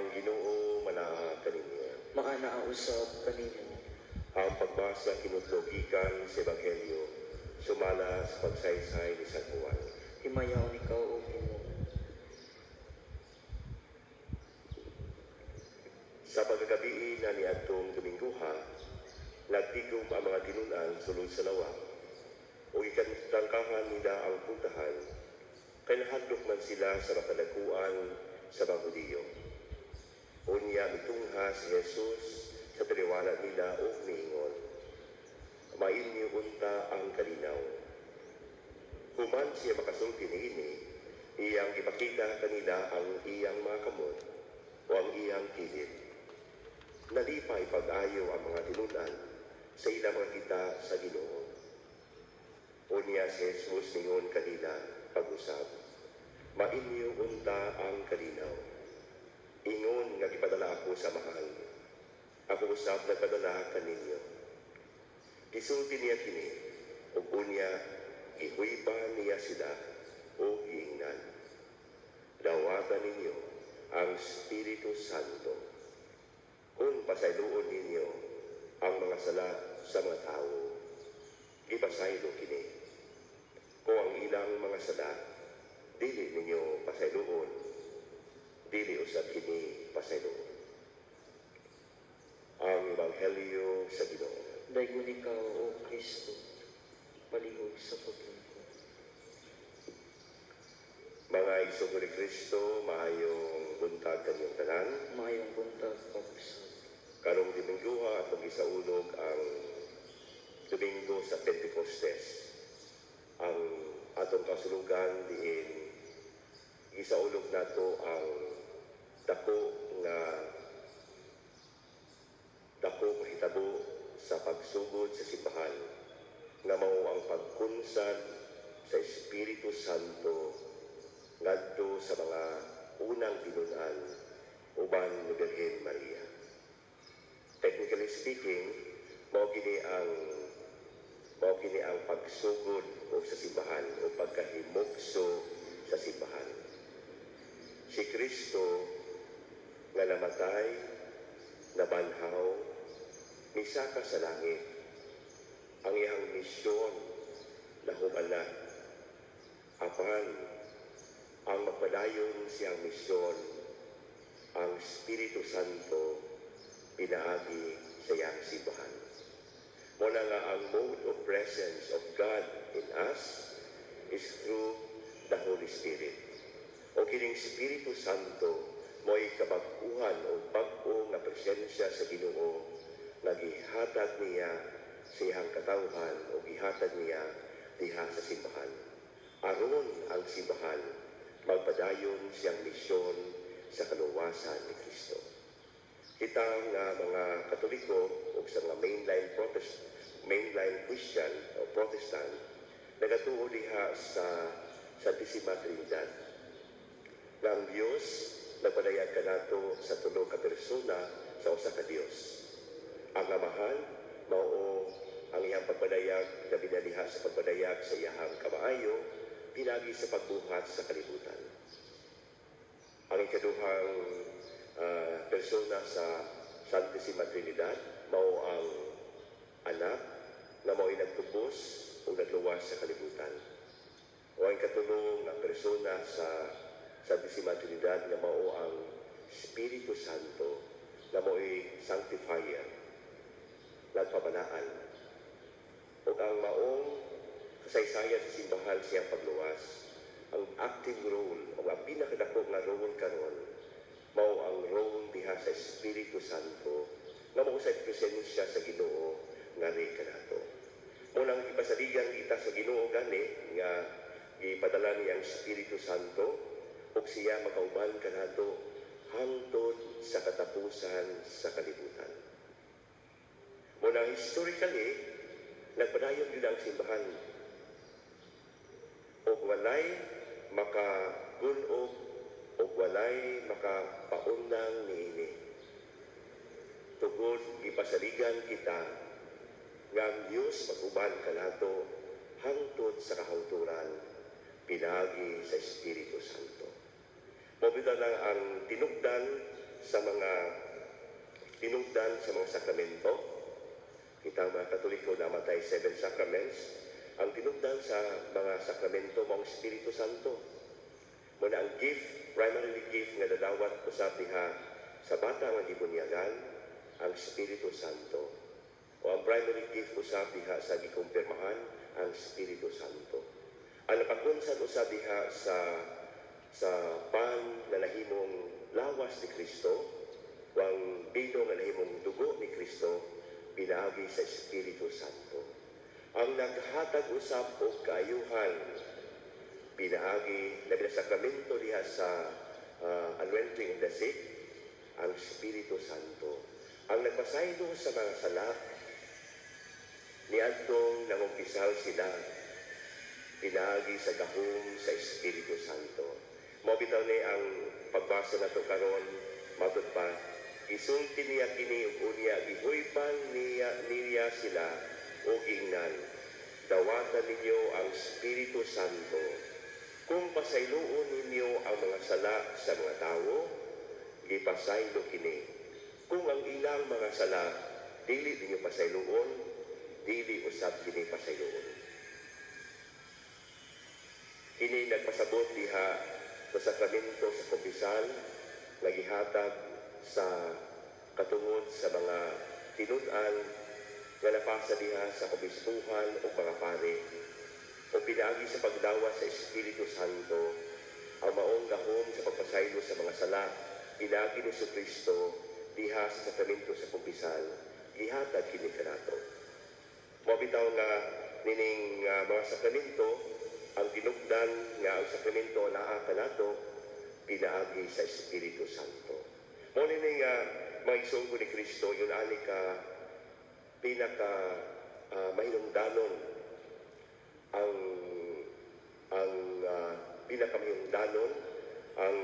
Ang Ginoo manaag kaninyo. Maana ang usab kanimo. Ang pagbasa kinutlogikan sa Ebanghelyo sumala sa pagsaysay ni San Juan. Himayaw ikaw o Ginoo. Sa pagkagabi na niadtong Dominggoha, nagtigom ang mga tinunan sulod sa lawa. O ikantangkahan nila ang puntahan, kay nahadlok man sila sa makadakuan sa mga Hudiyo. Unya mitungha si Jesus sa taliwala nila o miingon, mainyo unta ang kalinaw. Human siya makasulti niini, iyang ipakita kanila ang iyang mga kamot o ang iyang kilid. Nalipay pag-ayo ang mga tinunan sa ilang mga kita sa Ginoo. Unya si Jesus ningon kanila pag-usab, mainyo unta ang kalinaw. Ingon nga gipadala ako sa mahal. Ako usab nagpadala kaninyo. Gisulti niya kini, ug unya gihuyba niya sila o giingnan. Dawagan ninyo ang Espiritu Santo. Kung pasayloon ninyo ang mga sala sa mga tao, ipasaylo kini. Kung ang ilang mga sala, dili ninyo pasayloon, dili usab kini pasayloon. Ang Ebanghelyo sa Ginoo. Daygon ikaw o Kristo. Palihog sa pagtungkol. Mga igsoon ni Kristo, maayong buntag kanyang tanan. Mayong buntag pag-usab. Karong Dominggoha atong isaulog ang Domingo sa Pentecostes. Ang atong kasulugan diin isaulog nato ang dako mahitabo sa pagsugod sa simbahan nga mao ang pagkunsad sa Espiritu Santo ngadto sa mga unang tinunan uban ni Birhen Maria. Technically speaking, mao kini ang pagsugod o sa simbahan o pagkahimugso sa simbahan. Si Kristo nga namatay, nabanhaw, misaka sa langit. Ang iyang misyon nahumana. Apan ang magpadayon siyang misyon, ang Espiritu Santo pinaagi sa iyang simbahan. Muna nga ang mode of presence of God in us is through the Holy Spirit. O kining Espiritu Santo mo'y kabag-uhan o bag-o nga presensya sa Ginoo nga gihatag niya sa iyang katawhan o gihatag niya diha sa simbahan. Aron ang simbahan magpadayon siyang misyon sa kaluwasan ni Kristo. Kita nga mga Katoliko o sa mga mainline Christian o Protestant nagatuo diha sa Santisima Trinidad. Nga ang Diyos nagpadayag kanato sa tulo ka persona sa usa ka Dios. Ang Amahan mao ang iyang pagpadayag na binaliha sa pagpadayag sa iyang kamaayo pinagi sa pagbuhat sa kalibutan. Ang ikaduhang persona sa Santisima Trinidad mao ang anak na mao'y nagtubos o nagluwas sa kalibutan. O ang katulong na persona sa Santisima Trinidad na mao ang Espiritu Santo na mao'y sanctifier, nagpabanaan. O ang maong kasaysayan sa simbahan siyang pagluwas, ang active role o ang pinakadako nga role karon mao ang role diha sa Espiritu Santo nga mao sa presensya sa Ginoo nga ri kanato. Munang ipasaligan kita sa Ginoo gani nga gipadala niya ang Espiritu Santo ug siya makauban kanato hangtod sa katapusan sa kalibutan. Munang historically nagpadayon gyud ang simbahan ug walay makagun-og o walay makapaundang niini. Tugod ipasaligan kita nga ang Diyos mag-uban kanato hangtod sa kahawturan pinagi sa Espiritu Santo. Mabita lang ang tinugdan sa mga tinugdan sa mga sakramento. Kita mga Katoliko namatay 7 sacraments. Ang tinugdan sa mga sakramento mong Espiritu Santo. Muna ang gift, primarily gift nga dadawat usab diha sa bata nga gibunyagan, ang Espiritu Santo. O ang primary gift usab diha sa gikumpirmahan, ang Espiritu Santo. Ang napakunsan usab diha sa pan na nahimong lawas ni Kristo, ang bino nga nahimong dugo ni Kristo, pinaagi sa Espiritu Santo. Ang naghatag usab og kaayuhan, pinaagi labi na sakramento diha sa anointing of the sick, ang Espiritu Santo. Ang nagpasaylo sa mga sala, niadtong nangumpisal sila, pinaagi sa gahom sa Espiritu Santo. Mabitaw ni ang pagbasa nato karon, matod pa, isulti niya kini ug unya gihuypan niya sila o ingnan. Dawatan ninyo ang Espiritu Santo. Kung pasayloon ninyo ang mga sala sa mga tao, gipasaylo kini. Kung ang ilang mga sala dili ninyo pasayloon, dili usab kini pasayloon. Kini nagpasabot diha sa sakramento sa kumpisal, nagihatag sa katungod sa mga tinud-an nga napasa diha sa kabispuhan o mga pare o pinaagi sa pagdawa sa Espiritu Santo ang maong gahom sa pagpasaylo sa mga sala pinaagi ni Kristo diha sa sakramento sa kumpisal gihatag kini kanato. Mabitaw nga nining mga sakramento ang tinugdan nga ang sakramento naa kanato pinaagi sa Espiritu Santo. Mo ni nga maigsugo ni Kristo yun ani ka pinaka mahinungdanon ang pinakamahingdanon ang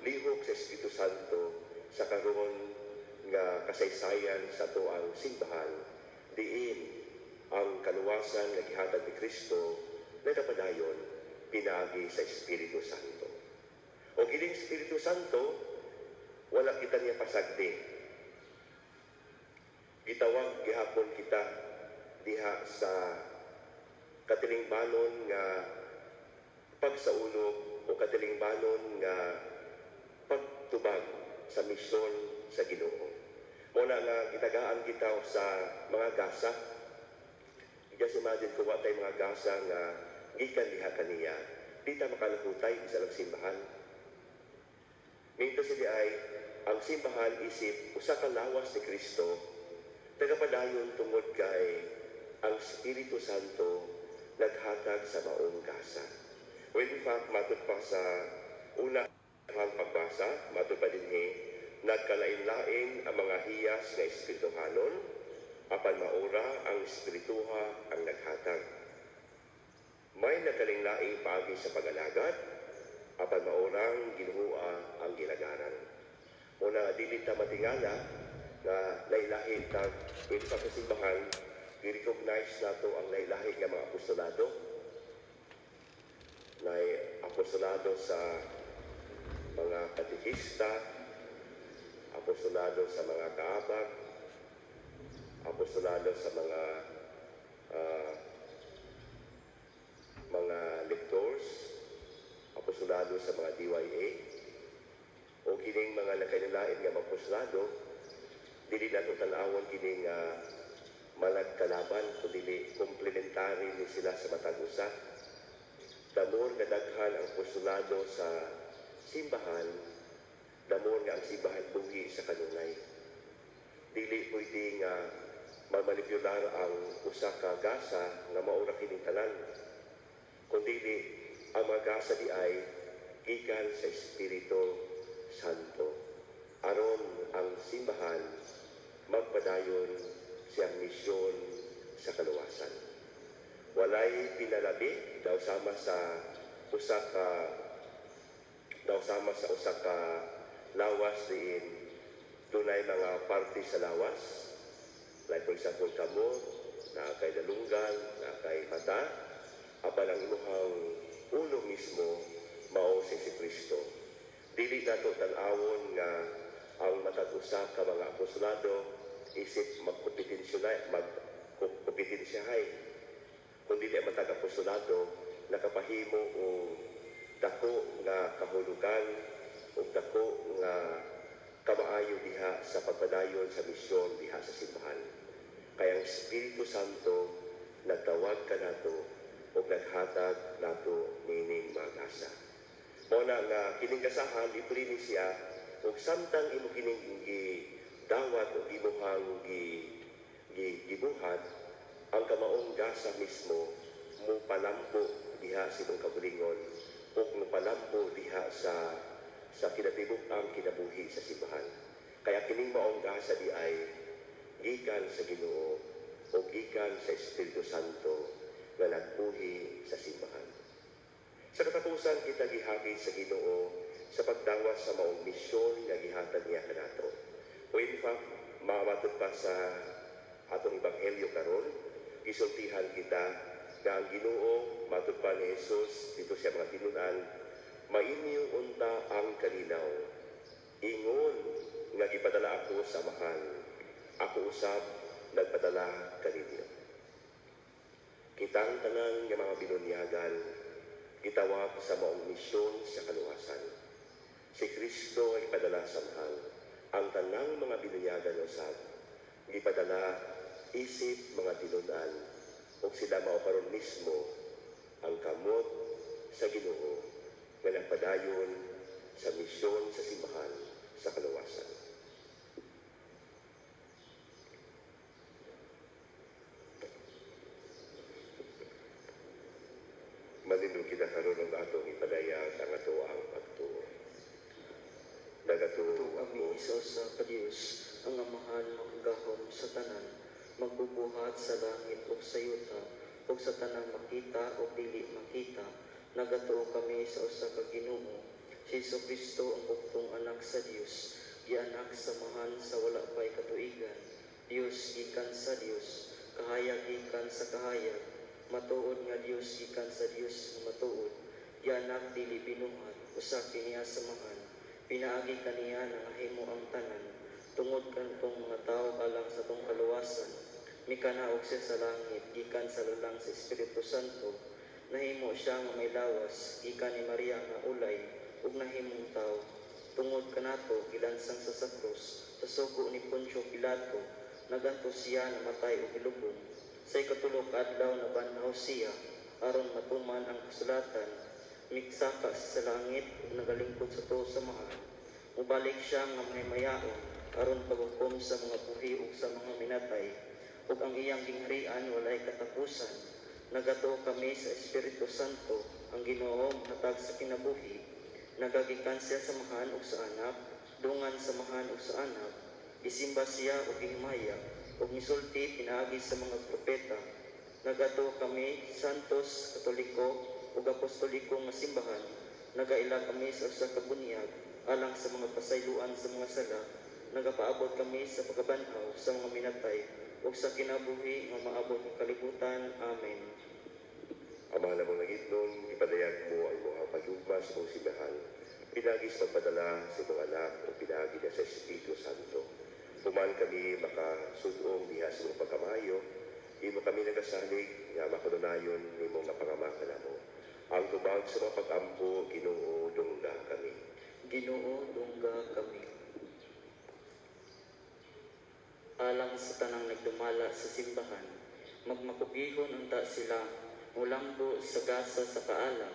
lihok sa Espiritu Santo sa karon nga kasaysayan sa tuang simbahan diin ang kaluwasan nga gihatag ni Kristo na napadayon pinaagi sa Espiritu Santo. O kining Espiritu Santo wala kita niya pasagdi. Gitawag gihapon kita diha sa katilingbanon nga pagsaulog o katilingbanon nga pagtubag sa misyon sa Ginoo. Muna nga gitagaan kita sa mga gasa. Just imagine kung watay mga gasa nga gikan diha kaniya, di ta makalahutay sa lang simbahan. Minto sila ay ang simbahan isip usa ka lawas ni Kristo tagapadayon tungod kay ang Espiritu Santo naghatag sa maong gasa. When in fact, matod pa sa una ang pagbasa, matod pa din nagkalain-lain ang mga hiyas na espirituhanon, apan maura ang espirituha ang naghatag. May nagkaling-laing paagi sa pag-alagad, apan maurang ginuhua ang gilagaran. Una, dili ta matingala na lailahi tag pwede sa kasimbahan, i-recognize nato ang lailahi ng mga apostolado. Na apostolado sa mga katekista, apostolado sa mga kaabag, apostolado sa mga lectors, apostolado sa mga DYA, o kining mga nakailain nga mga apostolado, dili nato tan-awon kini nga malagkalaban kundi komplementary ni sila sa matag usa. Damor nga daghan ang apostolado sa simbahan, damor nga ang simbahan buhi sa kanunay. Dili pwede nga mamanipular ang usa ka gasa nga maura kining tanan, kundi ang mga gasa di ay gikan sa Espiritu Santo aron ang simbahan magpadayon siyang misyon sa kaluwasan. Walay pinalabi daw sama sa usa ka lawas diin dunay mga parte sa lawas. Like for example kamo na kay dalunggan, na kay mata, apan ang imuhang ulo mismo mao si Kristo. Dili nato tan-awon nga ang matag usa ka mga apostolado isip magkompetensyahay kundi di matag apostolado nakapahimo o dako nga kahulugan o dako nga kamaayo diha sa pagpadayon sa misyon diha sa simbahan. Kaya ang Espiritu Santo nagtawag ka nato o naghatag nato nining mga gasa. Muna nga kining gasahan ipuli siya o samtang imo kining dawat o imuhang gibuhat ang kamaong gasa mismo mo palambo diha sa imong kabulingon o mo palambo diha sa kinatibuk-ang kinabuhi sa simbahan. Kaya kining maong gasa di ay gikan sa Ginoo o gikan sa Espiritu Santo nga nagbuhi sa simbahan. Sa katapusan kita gihagit sa Ginoo sa pagdawas sa maong misyon nga gihatag niya kanato. O in fact, mamatod pa sa atong ebanghelyo karon, gisultihan kita na ang Ginoo matod pa ni Jesus dito sa mga tinunan, mainyo unta ang kalinaw. Ingon nga gipadala ako sa amahan, ako usab nagpadala kaninyo. Kitang tanan nga mga binunyagan gitawag sa maong misyon sa kaluwasan. Si Kristo ay ipadala sa mahal. Ang tanang mga binunyagan usab gipadala isip mga tinunan o sila maukaron mismo ang kamot sa Ginoo nga nagpadayon sa misyon sa simbahan sa kaluwasan. Malindong kita karon ang atong ipadayag ang ato ang pagtuo. Nagatuo Kami isa sa Diyos, ang amahan makagahom sa tanan, magbubuhat sa langit o sa yuta, o sa tanang makita o dili makita. Nagatuo kami sa usa ka Ginoo, si Kristo ang buktong anak sa Dios, gianak sa mahan sa wala pay katuigan. Dios gikan sa Dios, kahayag gikan sa kahayag, matuod nga Dios gikan sa Dios nga matuod. Gianak dili binuhat, usa kiniya sa mahan. Pinaagi kaniya na mahimo ang tanan, tungod kantong mga tao alang sa tong kaluwasan. Mikanaog siya sa langit, gikan sa lalang sa Espiritu Santo. Nahimo siya nga may lawas, gikan ni Maria nga ulay, ug nahimong tao. Tungod kanato, gilansang sa krus, sa sugo ni Poncio Pilato, naganto siya na matay o gilubong. Sa ikatulog adlaw na banhaw siya, aron matuman ang kasulatan, miksaka sa langit ug nagalingkod sa tuo sa mahal. Mubalik siya nga mayaon aron paghukom sa mga buhi ug sa mga minatay, ug ang iyang gingharian walay katapusan. Nagato kami sa Espiritu Santo, ang Ginoo hatag sa kinabuhi. Nagagikan siya sa mahan ug sa anak, dungan sa mahan ug sa anak. Gisimba siya ug gihimaya, ug misulti pinaagi sa mga propeta. Nagato kami santos, katoliko, ug apostoliko nga simbahan. Nagaila kami sa usa ka bunyag alang sa mga pasayloan sa mga sala. Nagapaabot kami sa pagkabanhaw sa mga minatay ug sa kinabuhi nga maabot ang kalibutan. Amen. Ama na mong nagitnong, ipadayag mo ang mga pagyugma sa mong simbahan. Pinagis magpadala sa mga anak o pinagi na sa Espiritu Santo. Puman kami makasudong diha sa mga pagkamayo, imo kami nagasalig nga makanunayon ni mong napangamakan mo. Ang tubag sa mga pag-ampo, Ginoo, dungga kami. Ginoo, dungga kami. Alang sa tanang nagdumala sa simbahan, magmakubihon unta sila, mulambo sa gasa sa kaalam,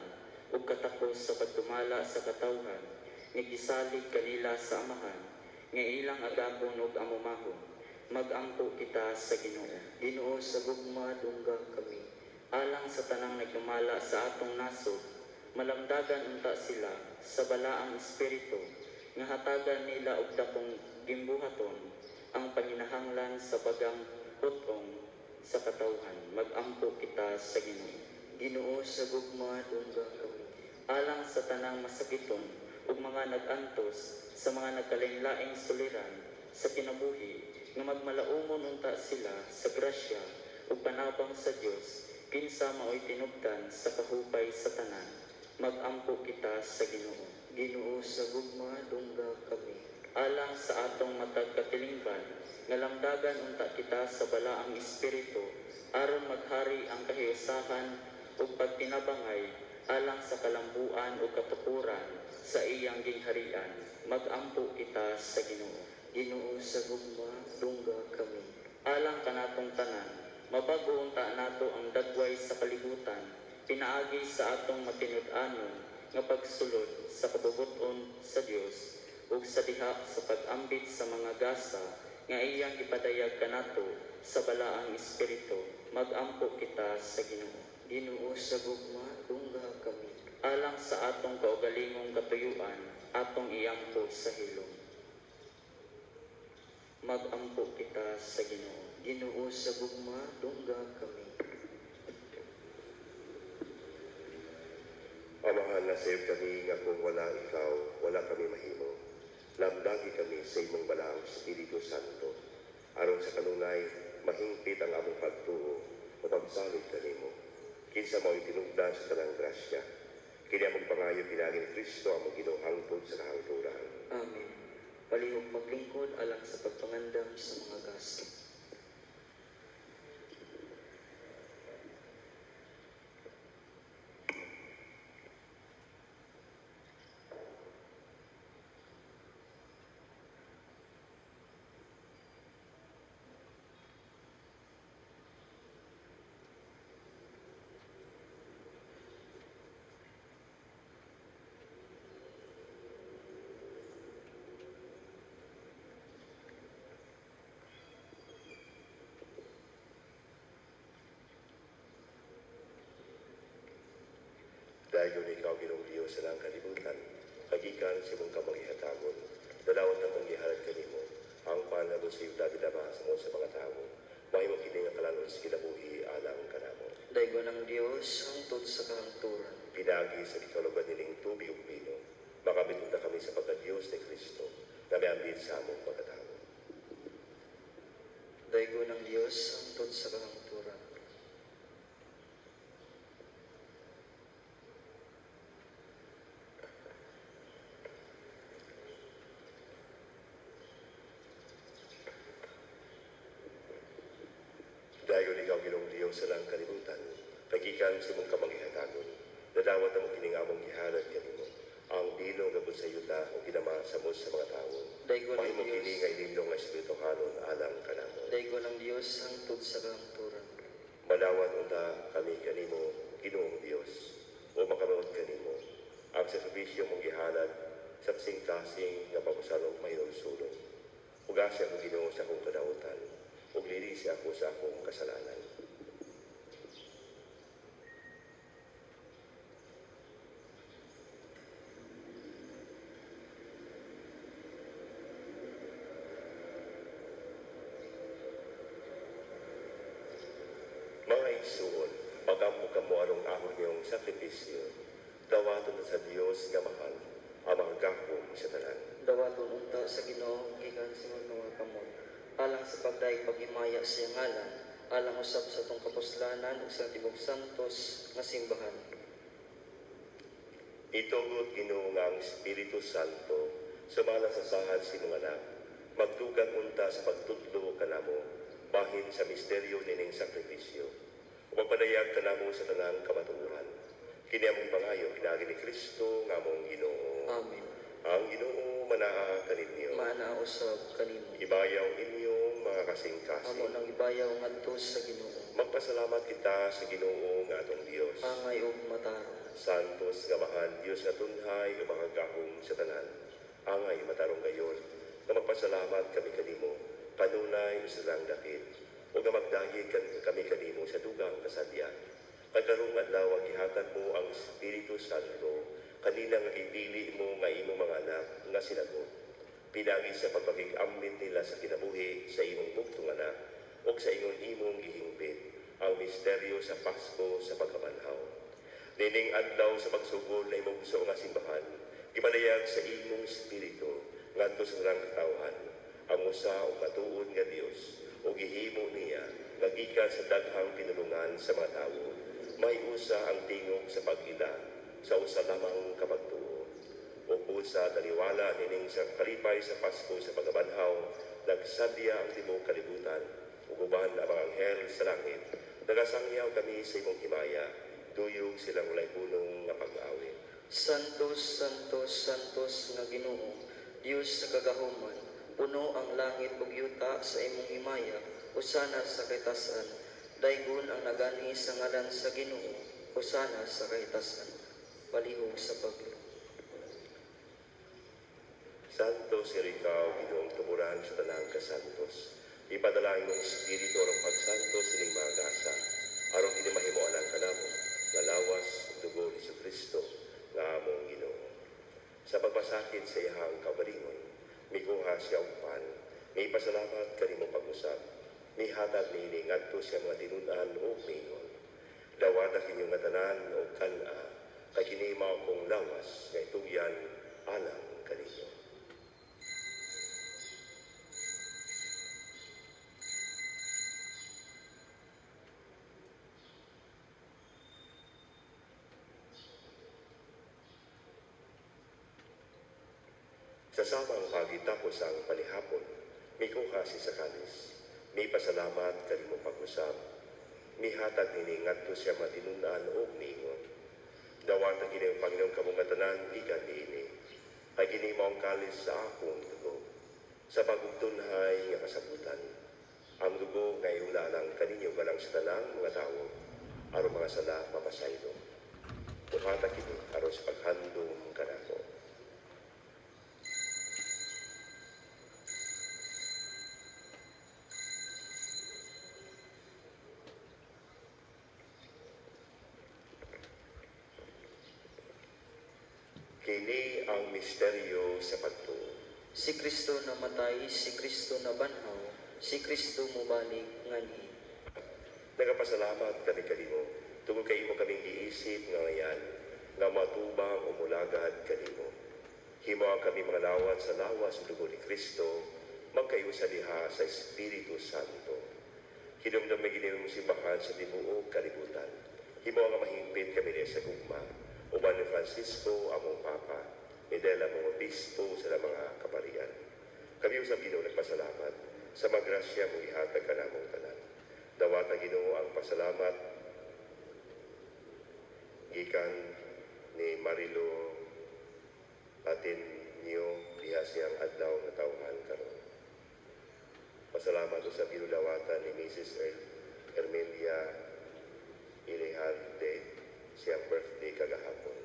ug katapos sa pagdumala sa katawhan, nga gisalig kanila sa amahan, nga ilang agapon ug amumahon. Magampo kita sa Ginoo. Ginoo, sa gugma dungga kami. Alang sa tanang nagdumala sa atong nasod, malamdagan unta sila sa balaang espiritu, nga hatagan nila og dakong gimbuhaton ang panginahanglan sa bagang putong sa katawhan. Magampo kita sa Ginoo. Ginoo, sa gugma dungga kami. Alang sa tanang masakiton ug mga nagantos sa mga nagkalain-laing suliran sa kinabuhi, nga magmalaumon unta sila sa grasya ug panabang sa Dios, kinsa mao'y tinubdan sa kahupay sa tanan. Magampo kita sa Ginoo. Ginoo, sa gugma dungga kami. alang sa atong matag katilingban, nga lamdagan unta kita sa balaang espiritu, aron maghari ang kahiusahan ug pagtinabangay alang sa kalambuan ug katukuran sa iyang gingharian. Magampo kita sa Ginoo. Ginoo sa gugma, dungga kami. Alang kanatong tanan, mabago unta nato ang dagway sa kalibutan, pinaagi sa atong matinud-anon nga pagsulod sa kabubuton sa Dios ug sa diha sa pag-ambit sa mga gasa nga iyang ipadayag kanato sa balaang espiritu. Magampo kita sa Ginoo. Ginoo sa gugma, dungga kami. Alang sa atong kaugalingong katuyuan, atong iampo sa hilom. Magampo kita sa Ginoo. Ginoo sa gugma, dungga kami. Amahan na save kami nga kung wala ikaw, wala kami mahimo. Lamdagi kami sa imong balaang Espiritu Santo. Aron sa kanunay, mahingpit ang among pagtuo o pagsalig kanimo. Kinsa mao itinugdan sa tanang grasya. Kini among pangayo pinagi ni Kristo among Ginoo hangtod sa kahangturan. Amen. Palihog maglingkod alang sa pagpangandam sa mga gasto. Dayon ikaw Ginoong Dios sa lang kalibutan, kagikan sa imong kamangihatagon, dalawat na mong gihalad kanimo, ang panabot sa iyong dadilabas mo sa mga tao, mahimo kini nga kalanon sa kinabuhi alang kanamo. Daigo ng Diyos, hangtod sa kahangturan. Pinagi sa ikalugan nining tubig ug pino, makabitod na kami sa pagka-Diyos ni Kristo, na may sa among pagkatao. Daigo ng Diyos, hangtod sa kahangturan. Dayon ikaw Ginoong Dios sa lang kalibutan, kagikan sa imong kamangihatagon, nadawat na mo kining among gihalad kanimo, ang dino nga sa yuta o ginama sa sa mga tao. Daigo ng Mahimo kini nga Diyos, ilindong nga espiritu karon alang kanamo. Daigo ng Diyos, hangtod sa kahangturan. Madawat unta kami kanimo, Ginoong Dios, o makamawat kanimo, ang sakripisyo mong gihalad sa kasing-kasing nga pamusalong mayroong sulong. Ugasi ako Ginoo sa akong kadautan, ug lirisi ako sa akong kasalanan. Mga igsuon, pagampo kamo anong ahon niyong sakripisyo, dawaton sa Dios nga mahal, ang mga gahom sa tanan. Dawaton unta sa Ginoo, gikan sa mga kamot. Alang sa pagdaig paghimaya sa iyang ngalan, alang usab sa tong kapuslanan ug sa tibok santos nga simbahan. Itugot Ginoo nga ang Espiritu Santo, sumala sa sahad si mga anak, magdugang unta sa pagtudlo kanamo, bahin sa misteryo nining sakripisyo, o magpadayag kanamo sa tanang kamatuoran. Kini among pangayo, pinagi ni Kristo nga among Ginoo. Amen. Ang Ginoo manaa kaninyo. Maana usab kanimo. Ibayaw inyong mga kasing-kasing. Amo nang ibayaw ngadto sa Ginoo. Magpasalamat kita sa Ginoo nga atong Dios. Angay ug matarong. Santos nga mahal, Dios nga tunhay nga mga gahom sa tanan. Angay matarong gayon, nga magpasalamat kami kanimo, kanunay sa lang dakit, o nga magdagig kami kanimo sa dugang kasadyan. Pagkarong adlaw gihatag mo ang Espiritu Santo, kanila nga ipili mo nga imong mga anak nga sinagot. Pinagi sa pagpagig-ambit nila sa kinabuhi sa imong bugtong anak, o sa imong gihingpit, ang misteryo sa Pasko sa pagkabanhaw. Nining adlaw sa pagsugod na imong gusto nga simbahan, ipadayag sa imong Espiritu, ngadto sa lang katawhan, ang usa o matuod nga Dios, o gihimo niya, nga gikan sa daghang pinulungan sa mga tawo, may usa ang tingog sa pag-ila, sa usa lamang kapagtuo, o tungod sa daliwala nining sa kalipay sa Pasko sa pagabanhaw, nagsadya ang tibuok kalibutan, uguban ang mga anghel sa langit. Nagasangyaw kami sa imong himaya, duyog silang ulay punong nga pag-awit. Santos, Santos, Santos nga Ginoo, Dios sa kagahuman, puno ang langit ug yuta sa imong himaya, usana sa kaitasan. Daygon ang nagani sa ngalan sa Ginoo, usana sa kaitasan. Palihog sa paglo. Santos ikaw, Ginoong tumuran sa tanang kasantos. Ipadalain mong Espiritu ang pagsantos sining mga gasa, aron kini mahimoan kanamo, nga lawas ug dugo ni Kristo nga among Ginoo. Sa pagpasakit sa iyang kaugalingon, mikuha siya og pan, may pasalamat kanimo pag-usab, may hatag niini ngadto siya mga tinud-an ug mingon. Dawata kinyo nga tanan o kana, kay kini mao kong lawas nga itugyan alang kaninyo. Sa samang pagitapos ang palihapon, may kuha si Sakalis, may pasalamat kanimo pag-usab, may hatag nini ngadto siya matinunan o mingon. Dawata kini ang Panginoon kamong tanan gikan niini, kay kini mao ang kalis sa akong dugo. Sa pagugtunhay nga kasabutan, ang dugo nga iulalang kaninyo galang sa tanang mga tawo, aron mga sala mapasaylo. Buhata kini aron sa paghandom kanako. Kini ang misteryo sa pagtuo. Si Kristo namatay, si Kristo nabanhaw, si Kristo mubalik ngani. Nagapasalamat kami kanimo, tungod kay imo kaming giisip nga ngayan, nga matubang o mulagad kanimo. Himo kami mga lawat sa lawas sa dugo ni Kristo, magkayo sa diha sa Espiritu Santo. Hinumdum may ginimong simbahan sa tibuok kalibutan. Himo nga mahimpit kami niya sa gugma, uban ni Francisco among Papa, Medela mong obispo sa mga kaparian. Kami usab Ginoo nagpasalamat sa magrasya mo ihatag ka namong tanan. Dawata Ginoo ang pasalamat gikan ni Marilo atin niyo diha siyang adlaw nga tawhan karon. Pasalamat sa ginudawatan ni Mrs. Ermelia Ilihalde siyang birthday kagahapon.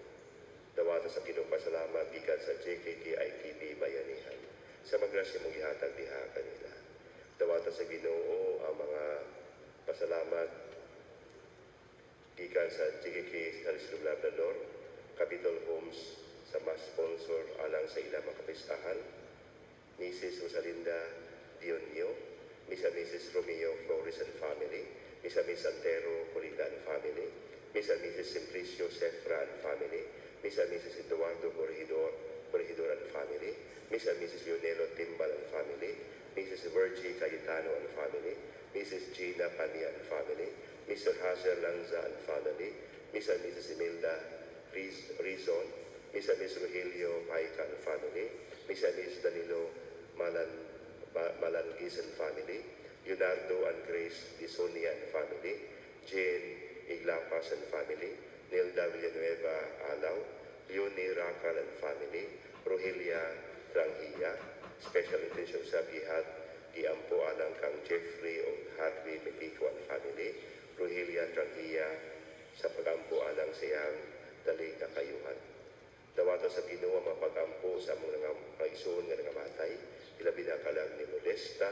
Dawata sa pasalamat gikan sa JKKITB Bayanihan sa magrasya mong ihatag diha kanila. Dawata sa Ginoo ang mga pasalamat gikan sa JKK Salisbury Labrador, Capitol Homes sa mas sponsor alang sa ilang mga kapistahan, Mrs. Rosalinda Dionio, Mrs. Romeo Flores and family, Miss Antero Polita and family, Mrs. Simplicio Sefra and family, Mrs. Eduardo Corregidor and family, Mrs. Leonelo Timbal and family, Mrs. Virgie Cayetano and family, Mrs. Gina Pania and family, Mr. Hazel Lanza and family, Miss and Mrs. Imelda Rizon, Miss and Mrs. Rogelio Paika and family, Miss and Mrs. Danilo Malangis and family, Leonardo and Grace Disonia and family, Jane Iglapas and family, Nilda Villanueva Alaw, Leonie Racal and family, Rogelia Tranghia, special intention sa giampo anang kang Jeffrey o Harvey Mepico and family, Rogelia Tranghia sa pagampo anang siyang dalig na kayuhan. Dawata sa Ginoo ang mapagampo sa mga maigsoon nga nangamatay, ilabi na kalang ni Modesta,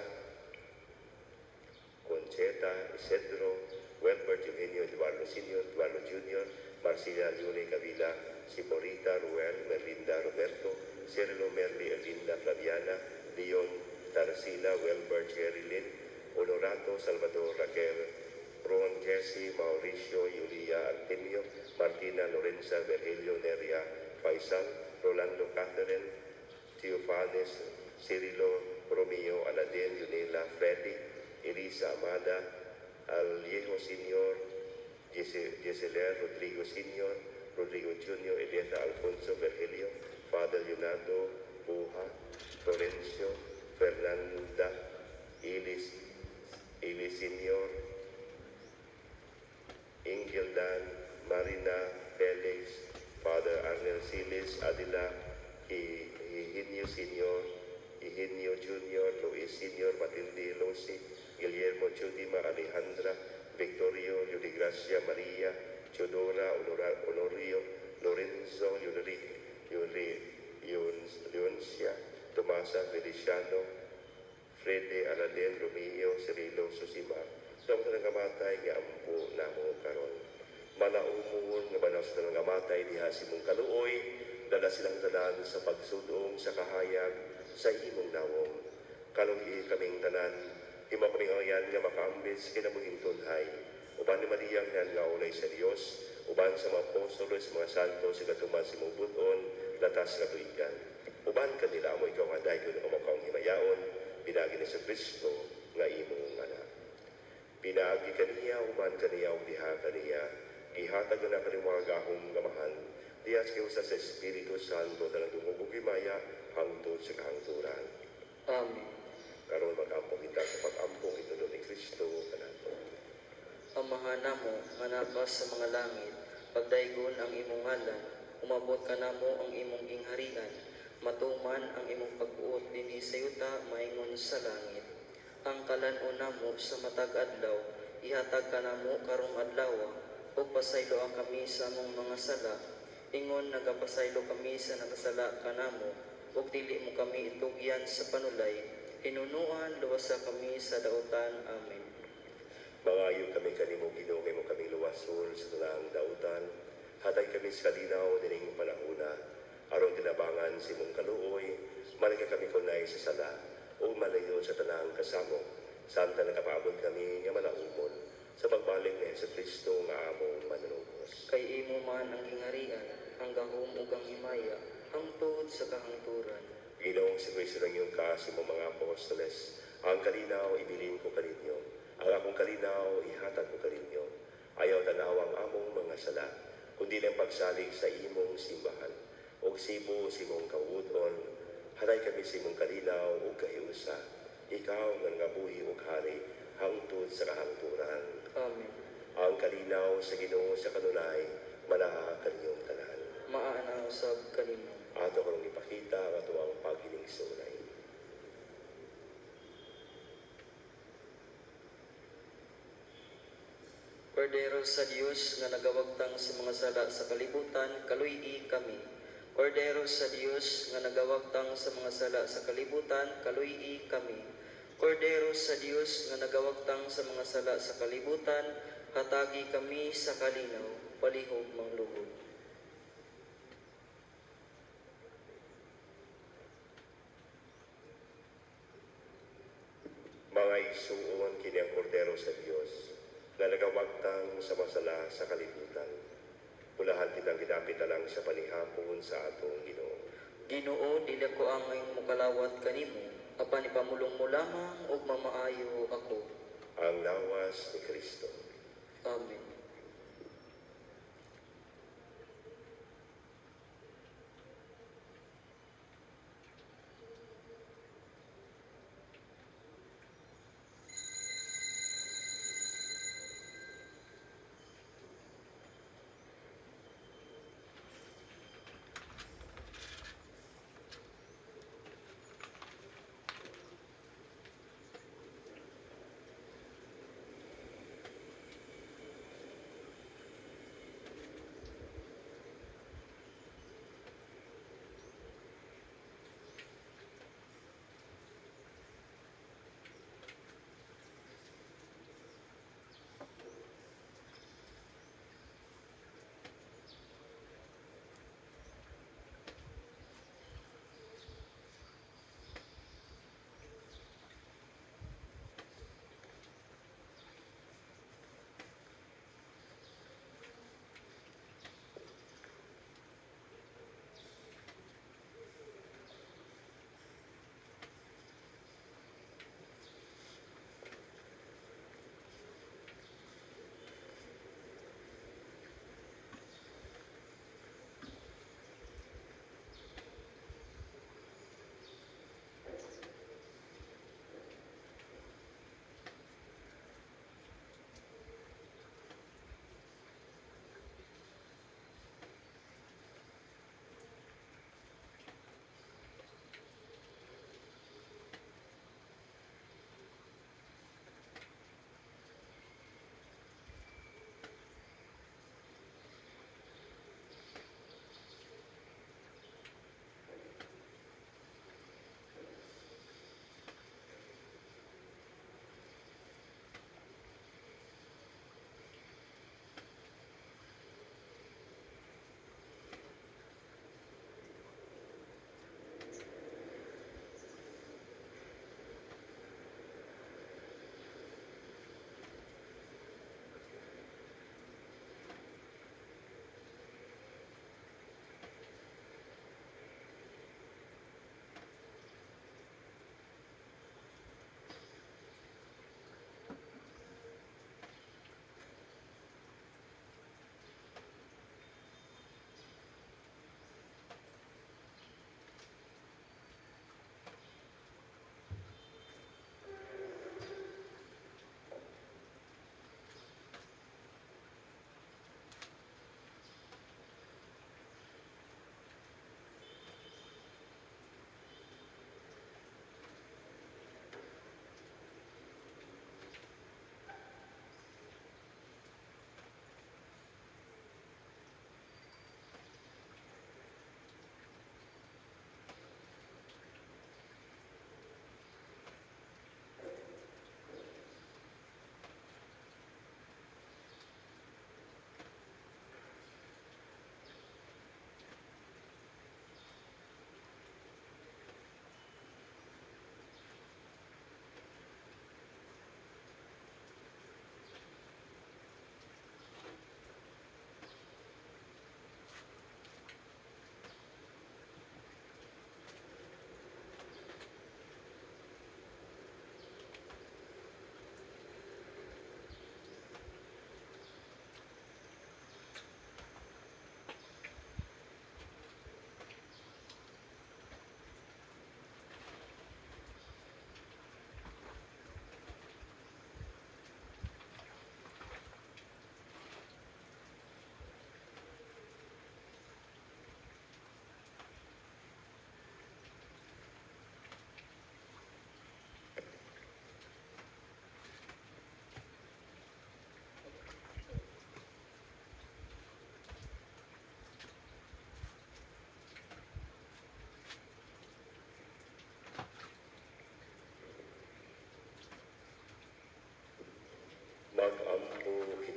Concheta, Isidro, Welbert Eugenio Eduardo Sr., Eduardo Jr., Marcilia Leone Cavila, Siporita, Ruel, Merlinda Roberto, Cirilo Merli Erlinda Flaviana, Leon Tarcila, Welbert Jerilyn, Honorato Salvador Raquel, Ron Jesse, Mauricio Yulia Artemio, Martina Lorenza Virgilio Neria Faisal, Rolando Catherine, Teofanes, Cirilo Romeo Aladin, Yunela Freddy, Elisa Amada, Aliejo Sr., Yeseler Rodrigo Sr., Rodrigo Jr., Elieta Alfonso Virgilio, Father Leonardo Buha, Florencio, Fernanda, Ili Senior, Angel Dan, Marina, Felix, Father Arnel Silis, Adila, Hihinio Senior, Hihinio Junior, Luis Senior, Matilde Losi, Guillermo Chudima, Alejandra, Victorio, Yudi Gracia, Maria, Chodora, Honorio, Lorenzo, Leoncia, Tomasa, Feliciano, Frede, Aladen, Romeo, Cirilo, Susima, sa mga nangamatay nga ampo na mo karon. Malaumon nga banaw sa nangamatay diha si mong kaluoy, dala silang tanan sa pagsudong sa kahayag sa imong nawong. Kalungi kaming tanan, imo kaming ayan nga makaambis kinamuhing tunhay. Uban ni Maria nga ulay sa Dios, uban sa mga apostolos, mga santo, sa katuman si mong buton, latas na tuigan. Uban kanila mo ikaw nga dayon o makaong himayaon, pinagi ni sa Kristo nga imong anak. Pinagi kaniya, uban kaniya, o diha kaniya, ihatag na kaniya mga gahong gamahan, diya sa Espiritu Santo, talang dumugog himaya, hangtod sa kahangturan. Amen. Karon mag-ampong kita sa pag-ampong ito ni Kristo kanato. Amahan namo, manapas sa mga langit, pagdaygon ang imong ngalan, umabot ka namo ang imong gingharian, matuman ang imong pagbuot dinhi sa yuta, maingon sa langit. Ang kalan-on namo sa matag adlaw, ihatag ka namo karong adlaw, ug pasaylo ang kami sa among mga sala, ingon nagapasaylo kami sa nakasala kanamo, ug dili mo kami itugyan sa panulay, hinunuan luwasa kami sa dautan. Amen. Mangayo kami kanimo Ginoo mo kami luwasol sa tanang dautan. Hatay kami sa kalinaw dining panahuna. Aron tinabangan si mong kaluoy, malika kami kunay sa sala, o malayo sa tanang kasamo. Santa nakapaabot kami nga malaumon sa pagbalik ni Hesus Kristo nga among manunubos. Kay imo man ang gingharian, ang gahom ug ang himaya, hangtod sa kahangturan. Ginoong si Kristo lang yung kasi mo mga apostoles, ang kalinaw ibilin ko kaninyo, ang akong kalinaw ihatag ko kaninyo. Ayaw tanawang among mga sala, kundi lang pagsalig sa imong simbahan. Og sibo simong kawudon, haray kami simong kalinaw ug kahiusa. Ikaw nga buhi ug hari, hangtod sa kahangturan. Amen. Ang kalinaw sa Ginoo sa kanunay, malaha kaninyong tanan. Maanaw sab kanimo. Ato karong ipakita ang ato ang paghiningsulay. Kordero sa Dios nga nagawagtang sa mga sala sa kalibutan, kaluy-i kami. Kordero sa Dios nga nagawagtang sa mga sala sa kalibutan, kaluy-i kami. Kordero sa Dios nga nagawagtang sa mga sala sa kalibutan, hatagi kami sa kalinaw, palihog manglugod. Mga isuon kini ang kordero sa Dios na nagawagtang sa masala sa kalibutan. Pulahan kitang gidapit na lang sa panihapon sa atong Ginoo. Ginoo, dili ko ang iyong mukalawat kanimo, apan ipamulong mo lamang ug mamaayo ako. Ang lawas ni Kristo. Amen.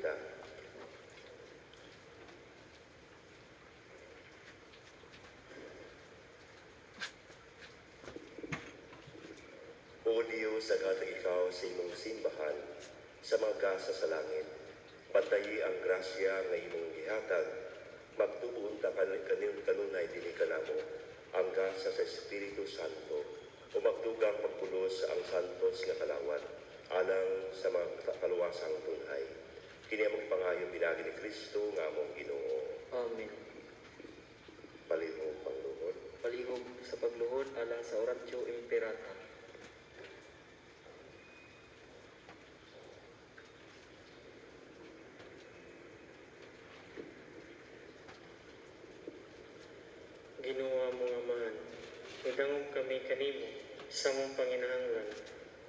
kita. O Diyos, agatang ikaw sa imong simbahan, sa mga gasa sa langit, bantayi ang grasya nga imong gihatag, magtubuon ta kanunay dili kanamo, ang gasa sa Espiritu Santo, o magdugang pagpulos ang santos nga kalawat, alang sa mga kaluwasang tunay. Kini among pangayo pinagi ni Kristo nga among Ginoo. Amen. Palihog pangluhod. Palihog sa pagluhod alang sa Oratio Imperata. Ginawa mo nga man, nagdangog kami kanimo sa mong panginahanglan,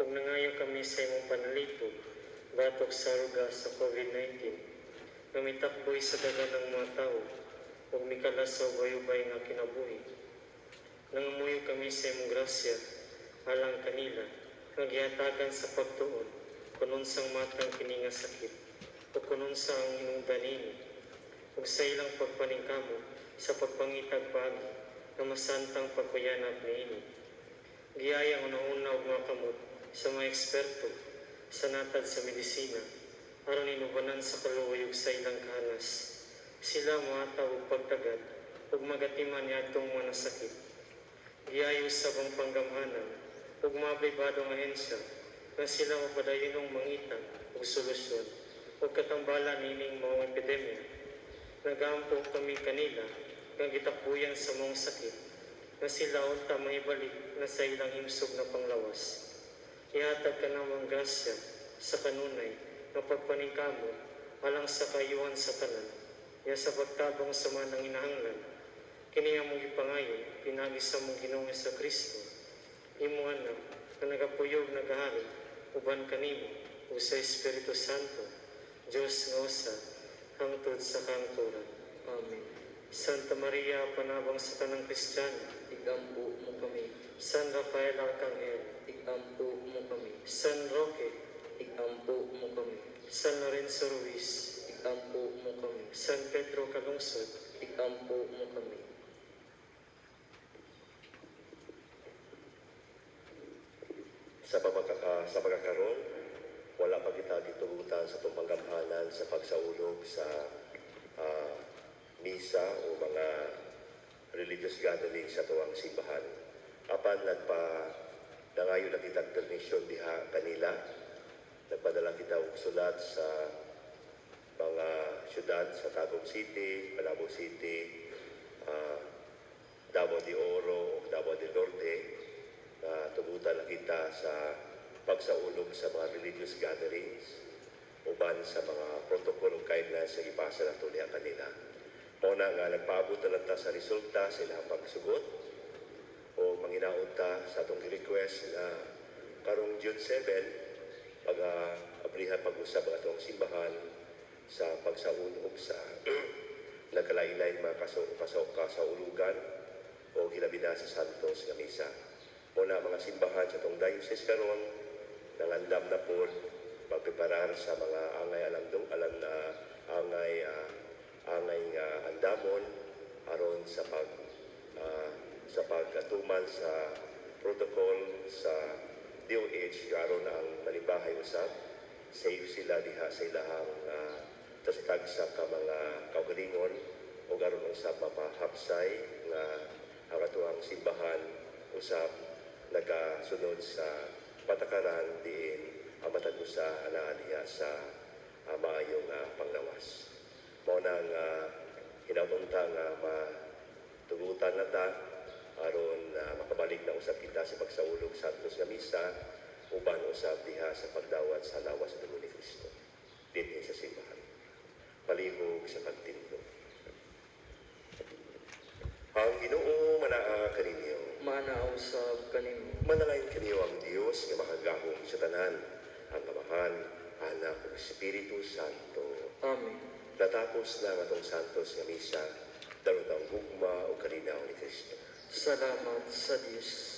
ug nangayo kami sa imong panalipod, batok sa ruga sa COVID-19, nga mitakboy sa dagan ng mga tao, ug mikalas sa ubay-ubay nga kinabuhi. Nangamuyo kami sa imong grasya, alang kanila, nga gihatagan sa pagtuon, kunon sang matang kini nga sakit, o kunon sa ang hinungdan nini, ug sa ilang pagpaningkamo, sa pagpangitag pagi, nga masantang pagkuyanat niini. Giyayang una-una og mga kamot sa mga eksperto sa natad sa medisina, aron inubanan sa kaluyog sa ilang kahanas. Sila moataw og pagtagad ug magatiman niadtong mga nasakit. Giyayo sa bang panggamhanan ug mabribadong ahensya nga sila mapadayonong mangita ug solusyon ug katambalan nining mga epidemya. Nagampo kami kanila nga gitakbuyan sa mong sakit, nga sila unta mahibalik na sa ilang himsog na panglawas. Ihatag ka namang grasya sa kanunay nga pagpaningkamo alang sa kayuhan sa tanan, ya sa pagtabang sa manang inahanglan. Kini among ipangayo, pinagi sa mong Ginoong sa Kristo, imo anak nga nagapuyog nagahari, uban kanimo o sa Espiritu Santo, Diyos nga usa, hangtod sa kangturan. Amen. Santa Maria, panabang sa tanang Kristiyano, igampo mo kami. San Rafael Arcangel, igampo mo kami. San Roque, igampo mo kami. San Lorenzo Ruiz, igampo mo kami. San Pedro Calungsod, igampo mo kami. Sa pagkakaroon, wala pa kita gitugutan sa itong panggamhanan sa pagsaulog sa misa o mga religious gathering sa tuwang simbahan. Apan nangayon na kita permission diha kanila. Nagpadala kita og sulat sa mga syudad sa Tagum City, Malabo City, Davao de Oro o Davao del Norte, na tugutan na kita sa pagsaulog sa mga religious gatherings uban sa mga protocol o guidelines na ipasa na ito niya kanila. Muna nga nagpaabot na ta sa resulta sa ilang pagsugot o manginaon ta sa itong request na karong June 7 pag-abrihan pag-usap ang itong simbahan sa pagsaulog sa nagkalain-lain mga kasaulugan o gilabida sa Santos nga misa. Muna mga simbahan sa itong diocese karon nangandam na po pagpreparar sa mga angay andamon aron sa pagatuman sa protocol sa DOH aron ang malibahay usab safe sila diha sa ilahang tasikagsa ka mga kaugalingon o aron usab mapahapsay nga ang atuang simbahan usab nagasunod sa patakaran diin ang matag usa ana diha sa maayong panglawas. Mao nang hinabunta nga matugutan na ta aron makabalik na usab kita sa pagsaulog sa Santos nga misa uban usab diha sa pagdawat sa lawas sa dugo ni Kristo dinhi sa simbahan. Palihog sa pagtindog. Ang Ginoo manaa kaninyo. Manaaw sa kanimo. Manalain kaniyo ang Dios nga makagahom sa tanan, ang Amahan, Anak ug Espiritu Santo. Amen. Natapos na ang atong Santos nga misa, dalon ang gugma o kalinaw ni Kristo. Salamat sa Diyos.